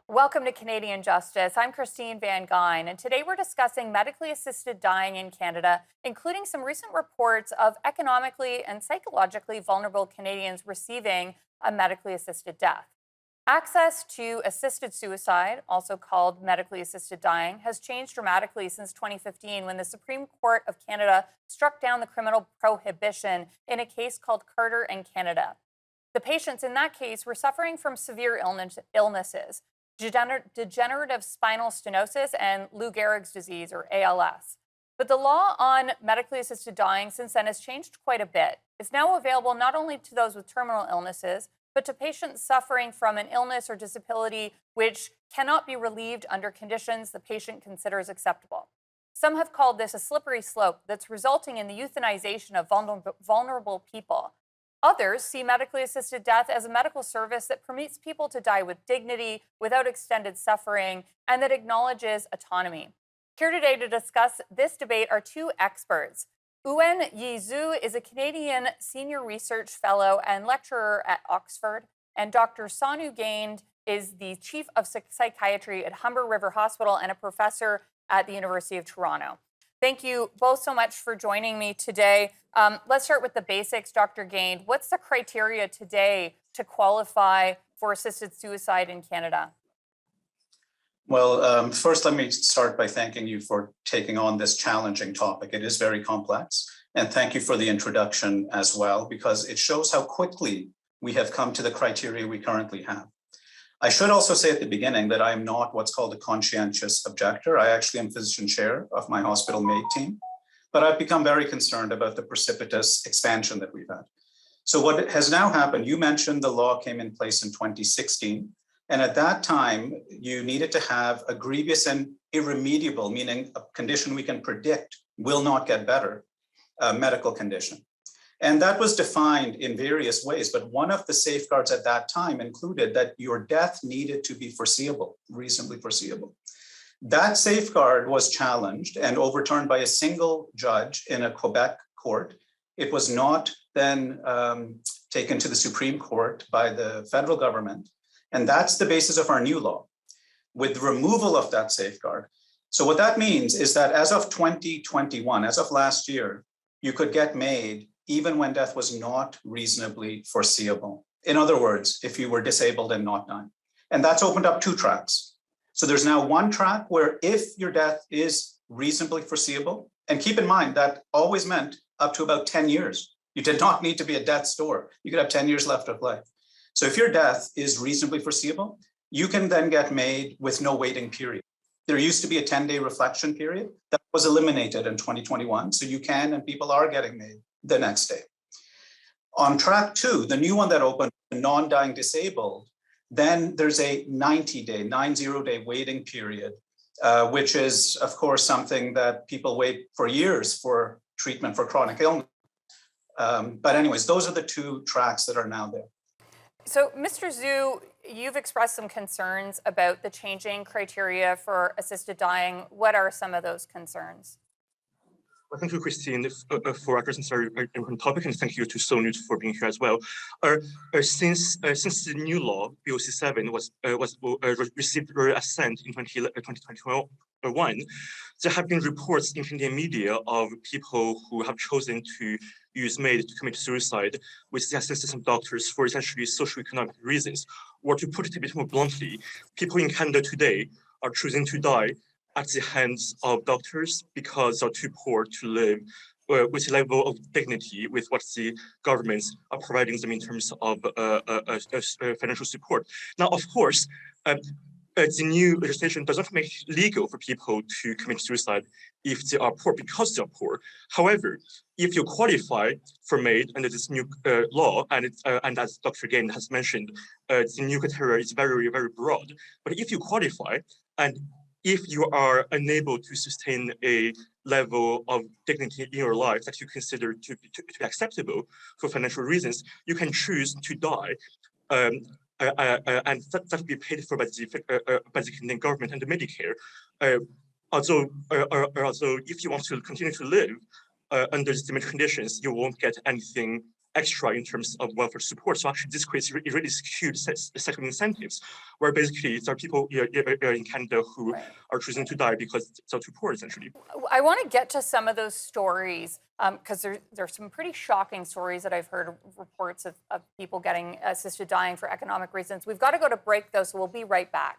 Welcome to Canadian Justice. I'm Christine Van Gyn, and today we're discussing medically assisted dying in Canada, including some recent reports of economically and psychologically vulnerable Canadians receiving a medically assisted death. Access to assisted suicide, also called medically assisted dying, has changed dramatically since 2015 when the Supreme Court of Canada struck down the criminal prohibition in a case called Carter and Canada. The patients in that case were suffering from severe illnesses, degenerative spinal stenosis and Lou Gehrig's disease, or ALS. But the law on medically assisted dying since then has changed quite a bit. It's now available not only to those with terminal illnesses, but to patients suffering from an illness or disability which cannot be relieved under conditions the patient considers acceptable. Some have called this a slippery slope that's resulting in the euthanization of vulnerable people. Others see medically assisted death as a medical service that permits people to die with dignity, without extended suffering, and that acknowledges autonomy. Here today to discuss this debate are two experts. Uen Yi Zhu is a Canadian Senior Research Fellow and lecturer at Oxford, and Dr. Sonu Gainde is the Chief of Psychiatry at Humber River Hospital and a professor at the University of Toronto. Thank you both so much for joining me today. Let's start with the basics, Dr. Gainde. What's the criteria today to qualify for assisted suicide in Canada? Well, first, let me start by thanking you for taking on this challenging topic. It is very complex. And thank you for the introduction as well, because it shows how quickly we have come to the criteria we currently have. I should also say at the beginning that I am not what's called a conscientious objector. I actually am physician chair of my hospital MAID team, but I've become very concerned about the precipitous expansion that we've had. So what has now happened, you mentioned the law came in place in 2016. And at that time, you needed to have a grievous and irremediable, meaning a condition we can predict will not get better, medical condition. And that was defined in various ways, but one of the safeguards at that time included that your death needed to be foreseeable, reasonably foreseeable. That safeguard was challenged and overturned by a single judge in a Quebec court. It was not then taken to the Supreme Court by the federal government. And that's the basis of our new law, with removal of that safeguard. So what that means is that as of 2021, as of last year, you could get MAID even when death was not reasonably foreseeable. In other words, if you were disabled and not dying. And that's opened up two tracks. So there's now one track where if your death is reasonably foreseeable, and keep in mind that always meant up to about 10 years. You did not need to be at death's door. You could have 10 years left of life. So if your death is reasonably foreseeable, you can then get MAID with no waiting period. There used to be a 10-day reflection period that was eliminated in 2021. So you can, and people are getting MAID the next day. On track two, the new one that opened, non-dying disabled, then there's a 90-day waiting period, which is, of course, something that people wait for years for treatment for chronic illness. But anyways, those are the two tracks that are now there. So, Mr. Zhu, you've expressed some concerns about the changing criteria for assisted dying. What are some of those concerns? Well, thank you, Christine, for addressing our important topic, and thank you to Sonu for being here as well. Since the new law, Bill C7, was received assent in 2021, there have been reports in Canadian media of people who have chosen to use MAID to commit suicide with the assistance of doctors for essentially socioeconomic reasons. Or to put it a bit more bluntly, people in Canada today are choosing to die at the hands of doctors because they're too poor to live with a level of dignity with what the governments are providing them in terms of financial support. Now, of course, the new legislation does not make it legal for people to commit suicide if they are poor because they're poor. However, if you qualify for MAID under this new law, and as Dr. Gainde has mentioned, the new criteria is very, very broad. But if you qualify, and if you are unable to sustain a level of dignity in your life that you consider to be acceptable for financial reasons, you can choose to die. And that will be paid for by the Canadian government and the Medicare. Also, if you want to continue to live under these limited conditions, you won't get anything extra in terms of welfare support. So actually, this creates really skewed set of incentives, where basically there are people in Canada who are choosing to die because they're too poor, essentially. I want to get to some of those stories because there's some pretty shocking stories that I've heard, reports of people getting assisted dying for economic reasons. We've got to go to break, though, so we'll be right back.